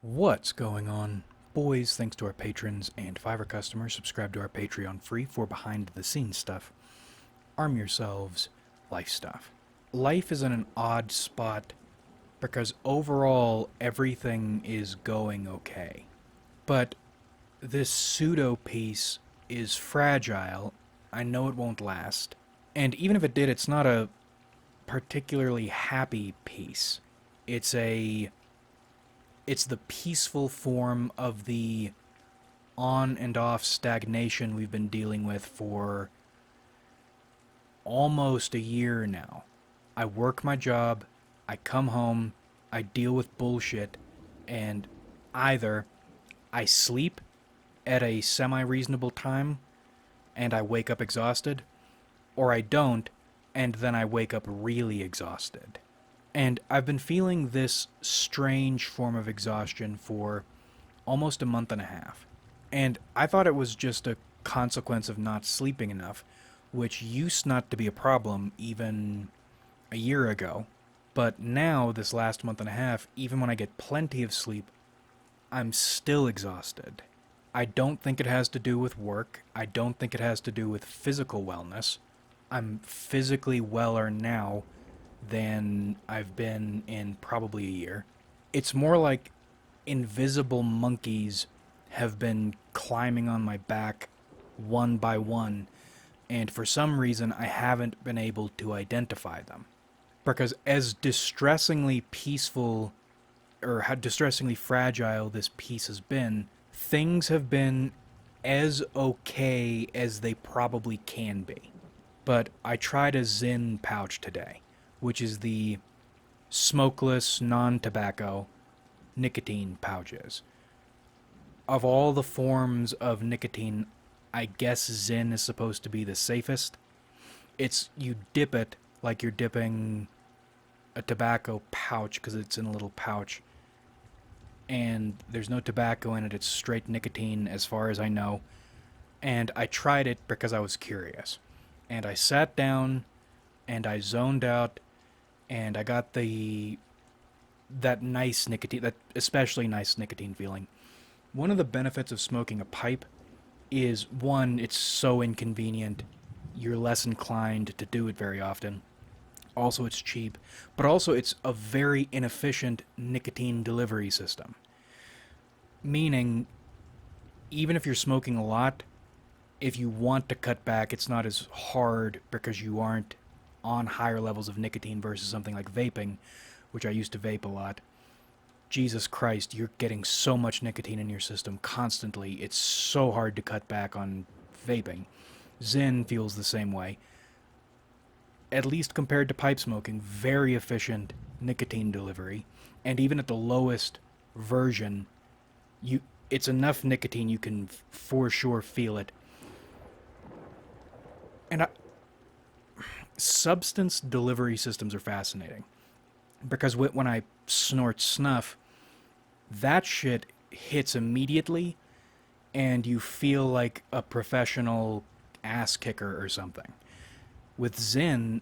What's going on? Boys, thanks to our patrons and Fiverr customers, subscribe to our Patreon free for behind the scenes stuff. Arm yourselves, life stuff. Life is in an odd spot because overall everything is going okay. But this pseudo peace is fragile. I know it won't last. And even if it did, it's not a particularly happy peace. It's a it's the peaceful form of the on and off stagnation we've been dealing with for almost a year now. I work my job, I come home, I deal with bullshit, and either I sleep at a semi reasonable time and I wake up exhausted, or I don't and then I wake up really exhausted. And I've been feeling this strange form of exhaustion for almost a month and a half. And I thought it was just a consequence of not sleeping enough, which used not to be a problem even a year ago. But now, this last month and a half, even when I get plenty of sleep, I'm still exhausted. I don't think it has to do with work. I don't think it has to do with physical wellness. I'm physically weller now than I've been in probably a year. It's more like invisible monkeys have been climbing on my back one by one, and for some reason I haven't been able to identify them. Because as distressingly peaceful or how distressingly fragile this peace has been, things have been as okay as they probably can be. But I tried a Zyn pouch today, which is the smokeless, non-tobacco nicotine pouches. Of all the forms of nicotine, I guess Zyn is supposed to be the safest. It's, you dip it like you're dipping a tobacco pouch because it's in a little pouch. And there's no tobacco in it, it's straight nicotine as far as I know. And I tried it because I was curious. And I sat down and I zoned out and I got that nice nicotine, that especially nice nicotine feeling. One of the benefits of smoking a pipe is, one, it's so inconvenient. You're less inclined to do it very often. Also, it's cheap, but also it's a very inefficient nicotine delivery system. Meaning, even if you're smoking a lot, if you want to cut back, it's not as hard because you aren't on higher levels of nicotine versus something like vaping, which I used to vape a lot. Jesus Christ, you're getting so much nicotine in your system constantly. It's so hard to cut back on vaping. Zyn feels the same way. At least compared to pipe smoking, very efficient nicotine delivery. And even at the lowest version, it's enough nicotine you can for sure feel it. And substance delivery systems are fascinating. Because when I snort snuff, that shit hits immediately, and you feel like a professional ass kicker or something. With Zyn,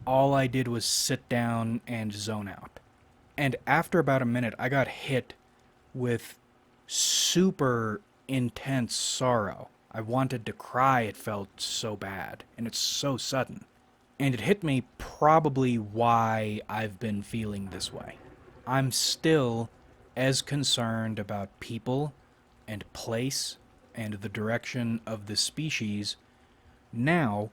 all I did was sit down and zone out. And after about a minute, I got hit with super intense sorrow. I wanted to cry, it felt so bad, and it's so sudden. And it hit me probably why I've been feeling this way. I'm still as concerned about people and place and the direction of the species now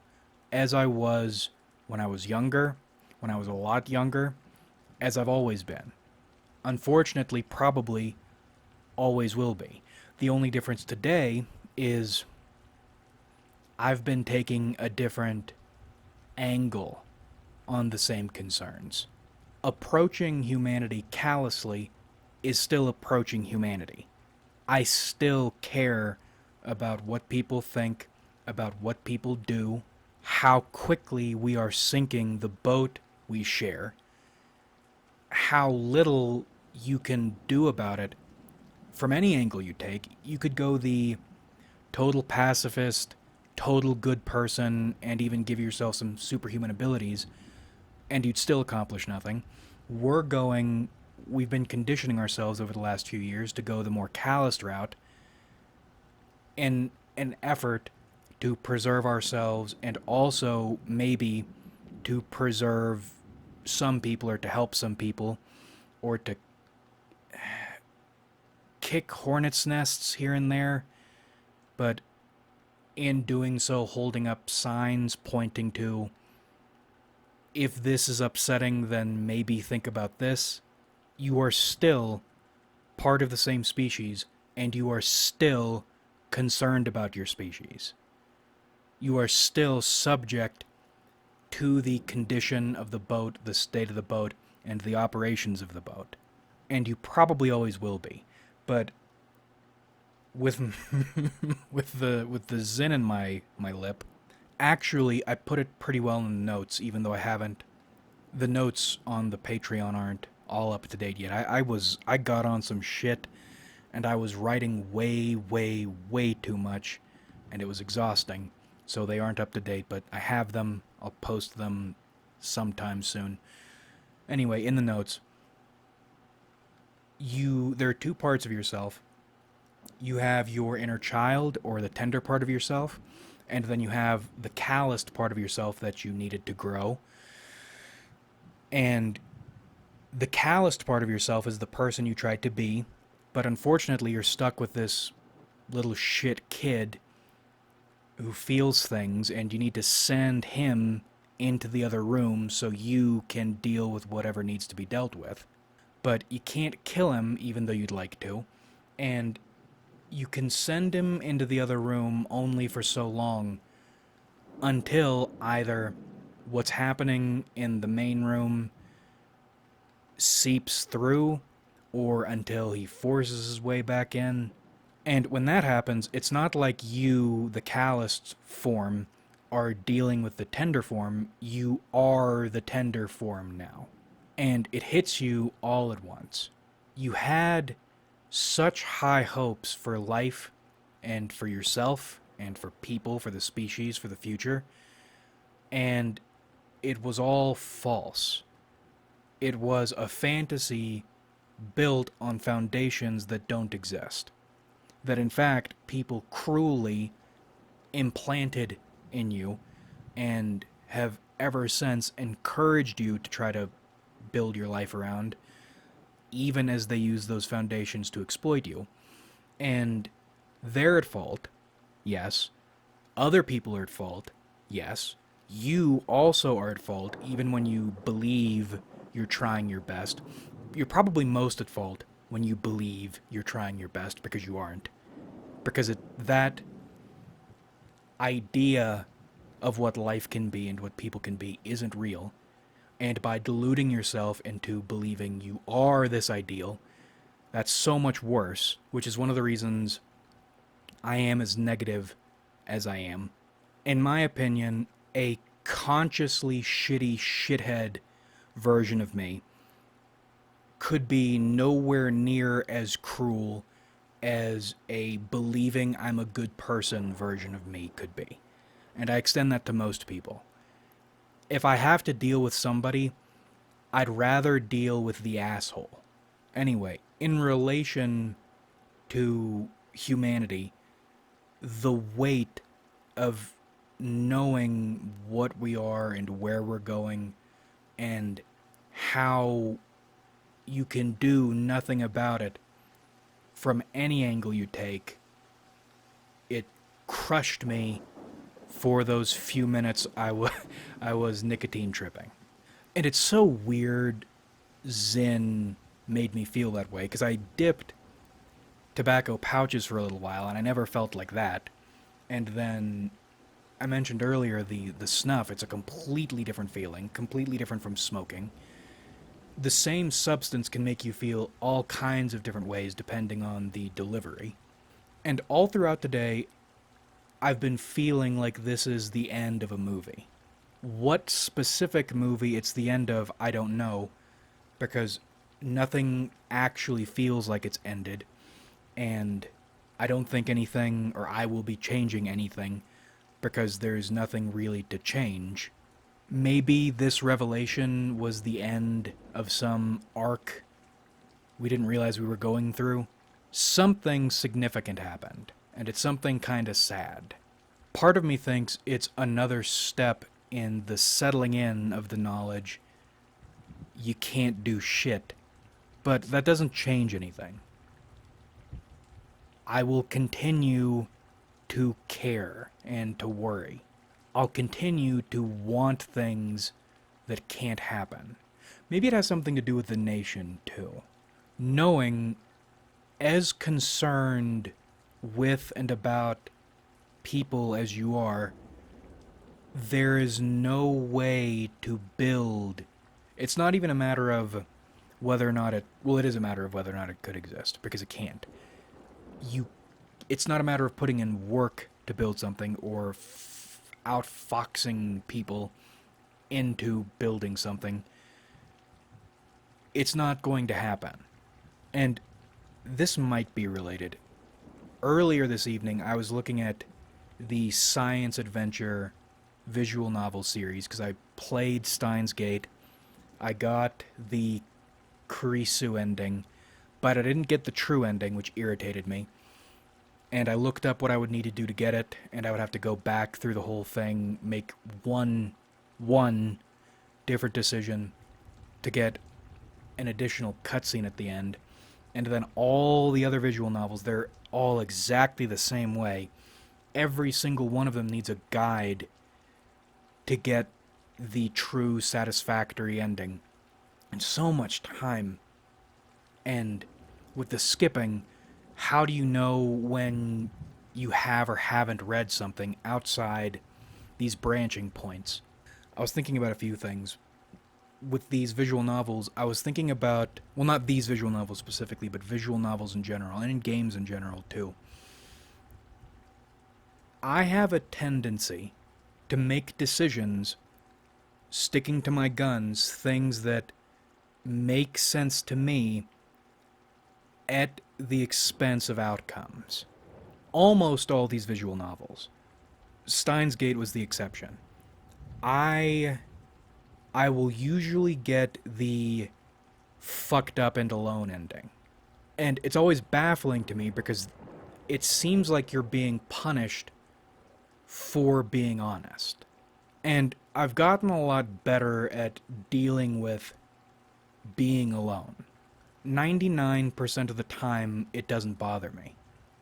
as I was when I was younger, when I was a lot younger, as I've always been. Unfortunately, probably always will be. The only difference today is I've been taking a different angle on the same concerns. Approaching humanity callously is still approaching humanity. I still care about what people think, about what people do, how quickly we are sinking the boat we share, how little you can do about it from any angle you take. You could go the total pacifist, total good person, and even give yourself some superhuman abilities, and you'd still accomplish nothing. We're going we've been conditioning ourselves over the last few years to go the more calloused route in an effort to preserve ourselves and also maybe to preserve some people or to help some people or to kick hornets' nests here and there, but in doing so, holding up signs pointing to, if this is upsetting, then maybe think about this. You are still part of the same species, and you are still concerned about your species. You are still subject to the condition of the boat, the state of the boat, and the operations of the boat. And you probably always will be. But with with the zin in my lip, actually I put it pretty well in the notes, even though I haven't. The notes on the Patreon aren't all up to date yet. I got on some shit, and I was writing way too much, and it was exhausting. So they aren't up to date, but I have them. I'll post them sometime soon. Anyway, in the notes, there are two parts of yourself. You have your inner child, or the tender part of yourself, and then you have the calloused part of yourself that you needed to grow. And the calloused part of yourself is the person you tried to be, but unfortunately you're stuck with this little shit kid who feels things, and you need to send him into the other room so you can deal with whatever needs to be dealt with. But you can't kill him, even though you'd like to, and you can send him into the other room only for so long until either what's happening in the main room seeps through, or until he forces his way back in. And when that happens, it's not like you, the calloused form, are dealing with the tender form. You are the tender form now. And it hits you all at once. You had such high hopes for life and for yourself and for people, for the species, for the future. And it was all false. It was a fantasy built on foundations that don't exist. That in fact, people cruelly implanted in you and have ever since encouraged you to try to build your life around, even as they use those foundations to exploit you. And they're at fault, yes. Other people are at fault, yes. You also are at fault, even when you believe you're trying your best. You're probably most at fault when you believe you're trying your best, because you aren't. Because that idea of what life can be and what people can be isn't real. And by deluding yourself into believing you are this ideal, that's so much worse, which is one of the reasons I am as negative as I am. In my opinion, a consciously shitty shithead version of me could be nowhere near as cruel as a believing I'm a good person version of me could be. And I extend that to most people. If I have to deal with somebody, I'd rather deal with the asshole. Anyway, in relation to humanity, the weight of knowing what we are and where we're going and how you can do nothing about it from any angle you take, it crushed me for those few minutes I was nicotine tripping. And it's so weird Zen made me feel that way, because I dipped tobacco pouches for a little while and I never felt like that. And then I mentioned earlier the snuff. It's a completely different feeling, completely different from smoking. The same substance can make you feel all kinds of different ways depending on the delivery. And all throughout the day, I've been feeling like this is the end of a movie. What specific movie it's the end of, I don't know, because nothing actually feels like it's ended, and I don't think anything, or I will be changing anything, because there's nothing really to change. Maybe this revelation was the end of some arc we didn't realize we were going through, something significant happened, and it's something kind of sad. Part of me thinks it's another step in the settling in of the knowledge you can't do shit, but that doesn't change anything. I will continue to care and to worry. I'll continue to want things that can't happen. Maybe it has something to do with the nation, too. Knowing, as concerned with and about people as you are, there is no way to build. It's not even a matter of whether or not it. Well, it is a matter of whether or not it could exist, because it can't. You. It's not a matter of putting in work to build something or outfoxing people into building something. It's not going to happen. And this might be related. Earlier this evening, I was looking at the science adventure visual novel series because I played Steins Gate. I got the Kurisu ending, but I didn't get the true ending, which irritated me. And I looked up what I would need to do to get it, and I would have to go back through the whole thing, make one different decision to get an additional cutscene at the end. And then all the other visual novels, they're all exactly the same way. Every single one of them needs a guide to get the true satisfactory ending. And so much time. And with the skipping, how do you know when you have or haven't read something outside these branching points? I was thinking about a few things. With these visual novels, I was thinking about, well, not these visual novels specifically, but visual novels in general, and in games in general, too. I have a tendency to make decisions sticking to my guns, things that make sense to me at the expense of outcomes. Almost all these visual novels. Steins Gate was the exception. I will usually get the fucked up and alone ending. And it's always baffling to me because it seems like you're being punished for being honest. And I've gotten a lot better at dealing with being alone. 99% of the time, it doesn't bother me.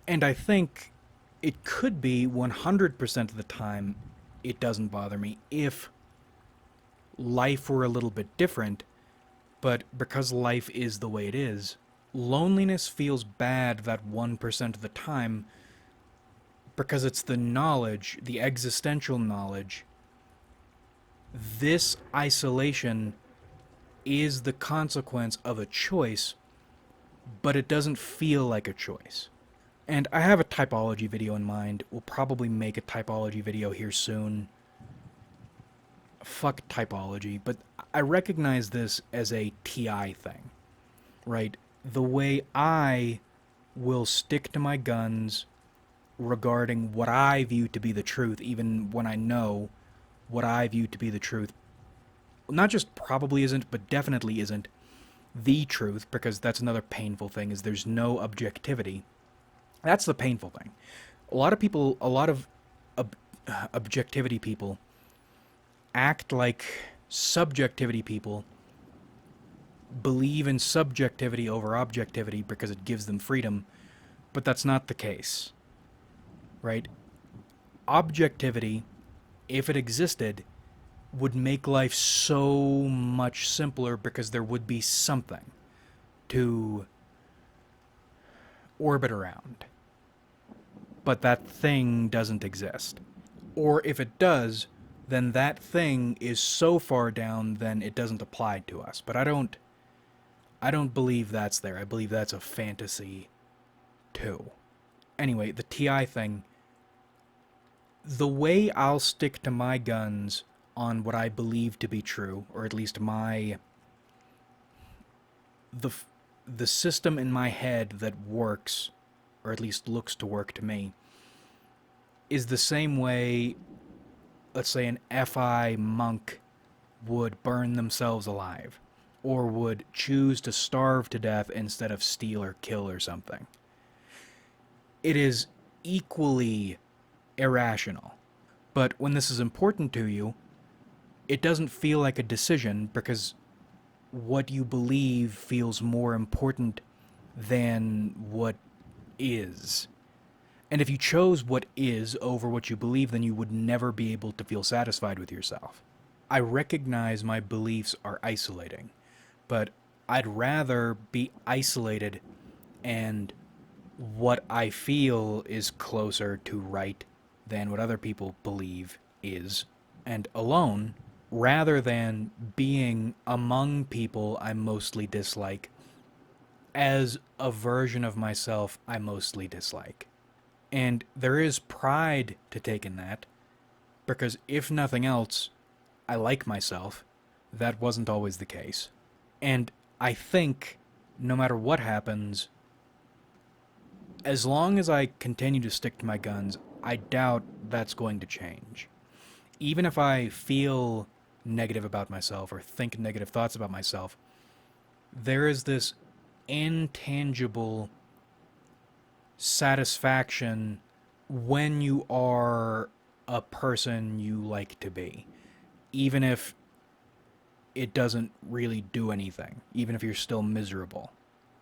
And I think it could be 100% of the time, it doesn't bother me if life were a little bit different, but because life is the way it is, loneliness feels bad that 1% of the time because it's the knowledge, the existential knowledge. This isolation is the consequence of a choice, but it doesn't feel like a choice. And I have a typology video in mind. We'll probably make a typology video here soon. Fuck typology, but I recognize this as a TI thing, right? The way I will stick to my guns regarding what I view to be the truth, even when I know what I view to be the truth, not just probably isn't, but definitely isn't the truth, because that's another painful thing, is there's no objectivity. That's the painful thing. A lot of objectivity people act like subjectivity people believe in subjectivity over objectivity because it gives them freedom, but that's not the case, right? Objectivity, if it existed, would make life so much simpler because there would be something to orbit around. But that thing doesn't exist. Or if it does, then that thing is so far down then it doesn't apply to us. But I don't believe that's there. I believe that's a fantasy too. Anyway, the TI thing, the way I'll stick to my guns on what I believe to be true, or at least the system in my head that works, or at least looks to work to me, is the same way, let's say, an FI monk would burn themselves alive. or would choose to starve to death instead of steal or kill or something. It is equally irrational. But when this is important to you, it doesn't feel like a decision because what you believe feels more important than what is. And if you chose what is over what you believe, then you would never be able to feel satisfied with yourself. I recognize my beliefs are isolating, but I'd rather be isolated and what I feel is closer to right than what other people believe is, and alone, rather than being among people I mostly dislike as a version of myself I mostly dislike. And there is pride to take in that, because if nothing else, I like myself. That wasn't always the case. And I think no matter what happens, as long as I continue to stick to my guns, I doubt that's going to change. Even if I feel negative about myself or think negative thoughts about myself, there is this intangible satisfaction when you are a person you like to be. Even if it doesn't really do anything, even if you're still miserable.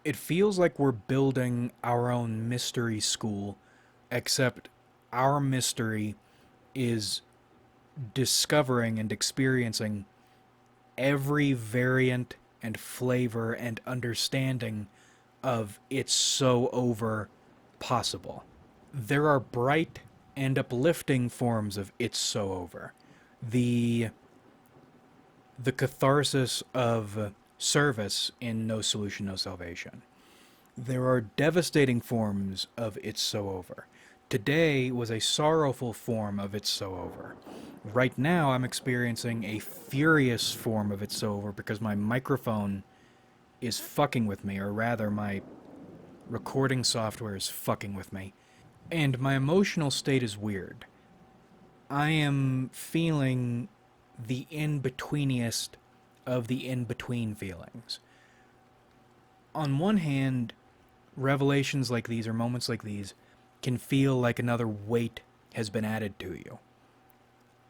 It feels like we're building our own mystery school, except our mystery is discovering and experiencing every variant and flavor and understanding of It's So Over possible. There are bright and uplifting forms of It's So Over. The the catharsis of service in No Solution, No Salvation. There are devastating forms of It's So Over. Today was a sorrowful form of It's So Over. Right now, I'm experiencing a furious form of It's So Over because my microphone is fucking with me, or rather, my recording software is fucking with me. And my emotional state is weird. I am feeling the in-betweeniest of the in-between feelings. On one hand, revelations like these or moments like these can feel like another weight has been added to you.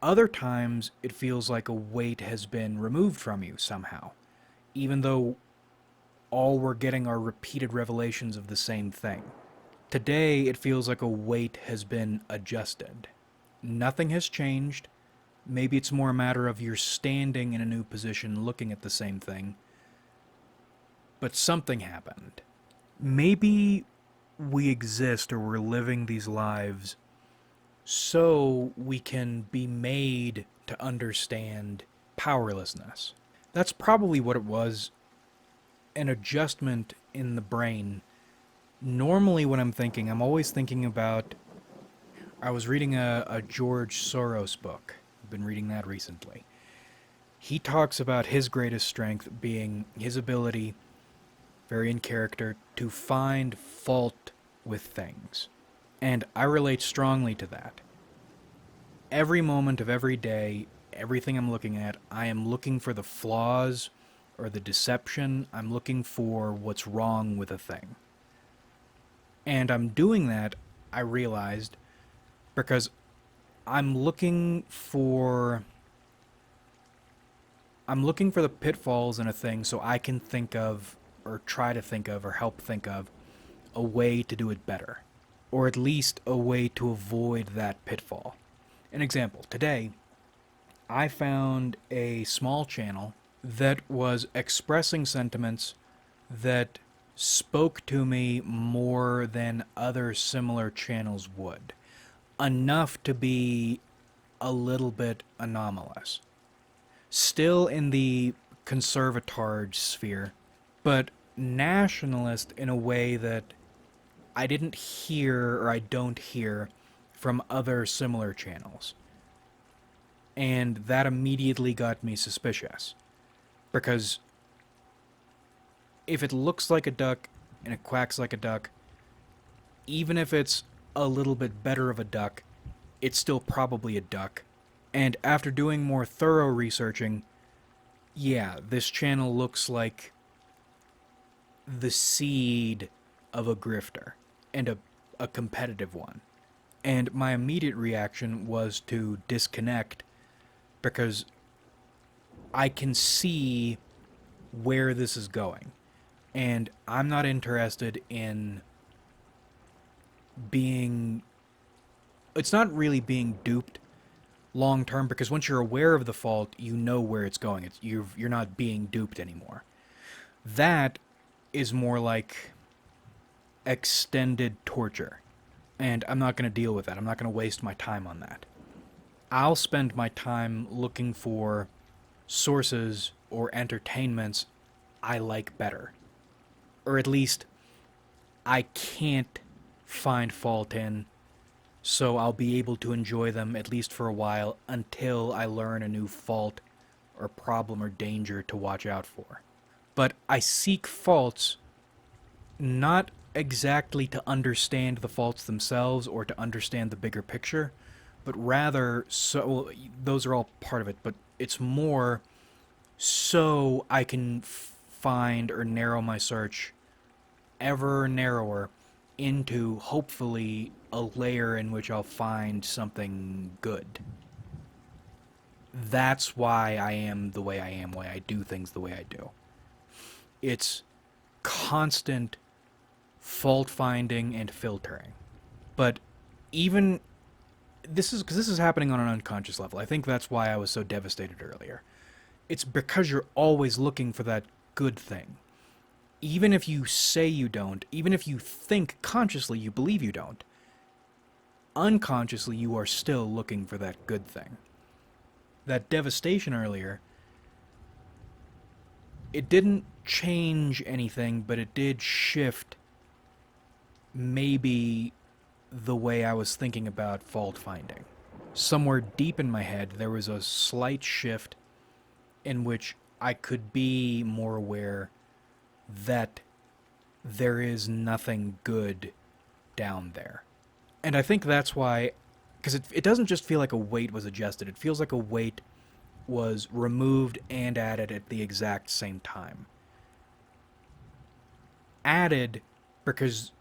Other times, it feels like a weight has been removed from you somehow, even though all we're getting are repeated revelations of the same thing. Today, it feels like a weight has been adjusted. Nothing has changed. Maybe it's more a matter of you're standing in a new position looking at the same thing. But something happened. Maybe we exist or we're living these lives so we can be made to understand powerlessness. That's probably what it was, an adjustment in the brain. Normally when I'm thinking, I'm always thinking about... I was reading a George Soros book. I've been reading that recently. He talks about his greatest strength being his ability, very in character, to find fault with things. And I relate strongly to that. Every moment of every day, everything I'm looking at, I am looking for the flaws or the deception. I'm looking for what's wrong with a thing. And I'm doing that, I realized, because I'm looking for the pitfalls in a thing so I can think of, or try to think of, or help think of a way to do it better. Or at least a way to avoid that pitfall. An example, today I found a small channel that was expressing sentiments that spoke to me more than other similar channels would. Enough to be a little bit anomalous. Still in the conservatarge sphere, but nationalist in a way that I didn't hear or I don't hear from other similar channels. And that immediately got me suspicious. Because if it looks like a duck and it quacks like a duck, even if it's a little bit better of a duck, it's still probably a duck. And after doing more thorough researching, Yeah, this channel looks like the seed of a grifter and a competitive one. And my immediate reaction was to disconnect because I can see where this is going. And I'm not interested in being. It's not really being duped long term because once you're aware of the fault, you know where it's going. You're not being duped anymore. That is more like extended torture. And I'm not going to deal with that. I'm not going to waste my time on that. I'll spend my time looking for sources or entertainments I like better. Or at least I can't find fault in, so I'll be able to enjoy them at least for a while until I learn a new fault or problem or danger to watch out for. But I seek faults not exactly to understand the faults themselves or to understand the bigger picture, but rather so well, those are all part of it, but it's more so I can find or narrow my search ever narrower into hopefully a layer in which I'll find something good. That's why I am the way I am, why I do things the way I do. It's constant fault finding and filtering. But even this is because this is happening on an unconscious level. I think that's why I was so devastated earlier. It's because you're always looking for that good thing. Even if you say you don't, even if you think consciously you believe you don't, unconsciously you are still looking for that good thing. That devastation earlier, it didn't change anything, but it did shift maybe the way I was thinking about fault finding. Somewhere deep in my head, there was a slight shift in which I could be more aware that there is nothing good down there. And I think that's why, because it doesn't just feel like a weight was adjusted, it feels like a weight was removed and added at the exact same time. Added because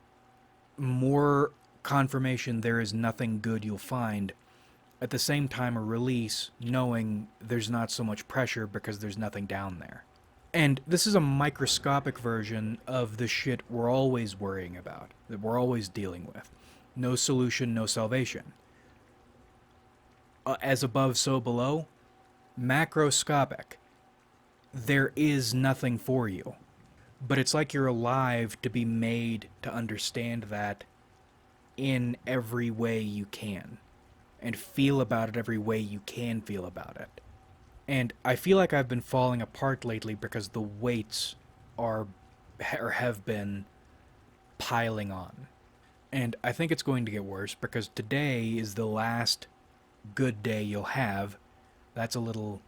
more confirmation there is nothing good you'll find. At the same time, a release knowing there's not so much pressure because there's nothing down there. And this is a microscopic version of the shit we're always worrying about, that we're always dealing with. No solution, no salvation. As above, so below. Macroscopic. There is nothing for you. But it's like you're alive to be made to understand that in every way you can. And feel about it every way you can feel about it. And I feel like I've been falling apart lately because the weights are or have been piling on. And I think it's going to get worse because today is the last good day you'll have. That's a little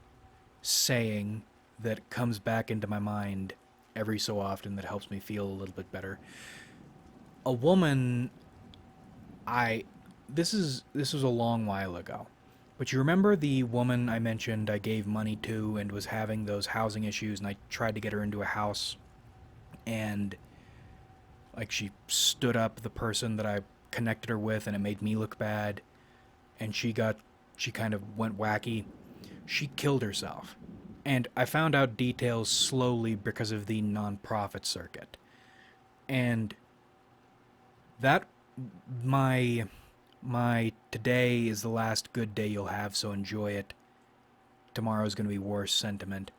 saying that comes back into my mind every so often that helps me feel a little bit better. A woman I this was a long while ago. But you remember the woman I mentioned I gave money to and was having those housing issues and I tried to get her into a house and like she stood up the person that I connected her with and it made me look bad and she kind of went wacky. She killed herself. And I found out details slowly because of the nonprofit circuit. And that my today is the last good day you'll have, so enjoy it. Tomorrow's going to be worse sentiment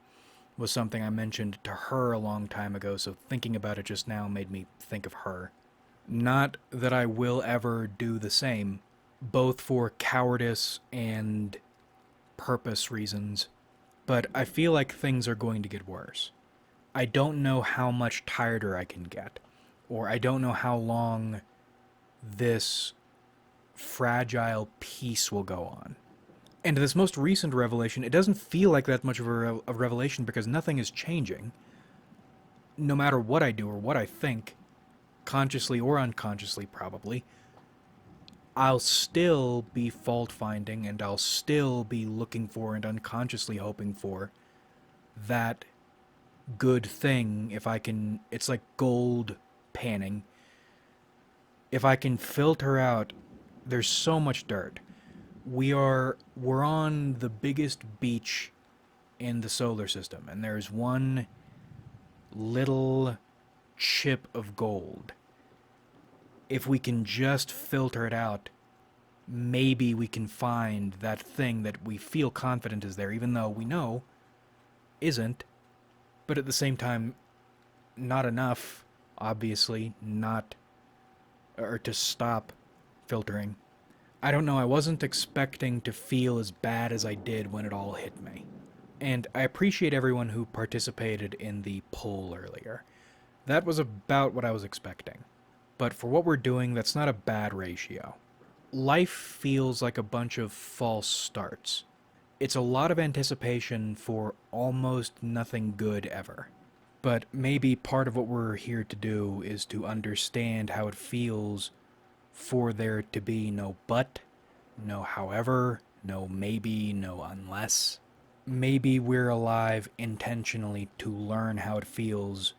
was something I mentioned to her a long time ago, so thinking about it just now made me think of her. Not that I will ever do the same, both for cowardice and purpose reasons, but I feel like things are going to get worse. I don't know how much tireder I can get, or I don't know how long this fragile peace will go on. And this most recent revelation, it doesn't feel like that much of a revelation because nothing is changing. No matter what I do or what I think, consciously or unconsciously probably, I'll still be fault finding and I'll still be looking for and unconsciously hoping for that good thing, if I can, it's like gold panning. If I can filter out, there's so much dirt. We're on the biggest beach in the solar system, and there's one little chip of gold. If we can just filter it out, maybe we can find that thing that we feel confident is there, even though we know isn't. But at the same time, not enough, obviously, not, or to stop filtering. I don't know, I wasn't expecting to feel as bad as I did when it all hit me. And I appreciate everyone who participated in the poll earlier. That was about what I was expecting. But for what we're doing, that's not a bad ratio. Life feels like a bunch of false starts. It's a lot of anticipation for almost nothing good ever. But maybe part of what we're here to do is to understand how it feels for there to be no but, no however, no maybe, no unless. Maybe we're alive intentionally to learn how it feels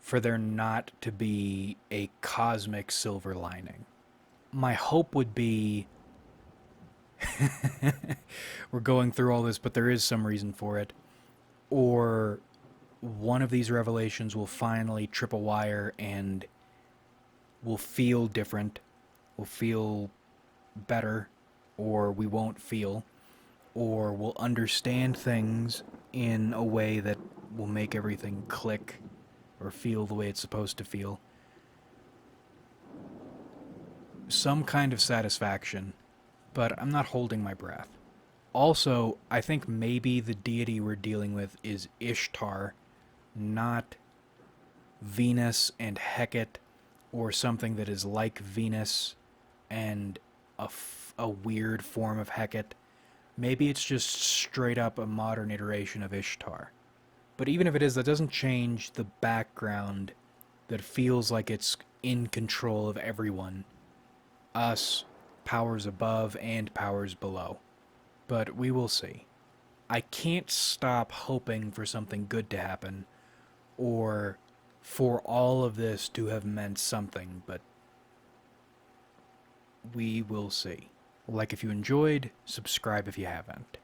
for there not to be a cosmic silver lining. My hope would be we're going through all this, but there is some reason for it. Or one of these revelations will finally trip a wire and we'll feel different, we'll feel better, or we won't feel, or we'll understand things in a way that will make everything click or feel the way it's supposed to feel. Some kind of satisfaction, but I'm not holding my breath. Also, I think maybe the deity we're dealing with is Ishtar, not Venus and Hecate, or something that is like Venus and a weird form of Hecate. Maybe it's just straight up a modern iteration of Ishtar. But even if it is, that doesn't change the background that feels like it's in control of everyone. Us, powers above and powers below. But we will see. I can't stop hoping for something good to happen, or for all of this to have meant something, but we will see. Like if you enjoyed, subscribe if you haven't.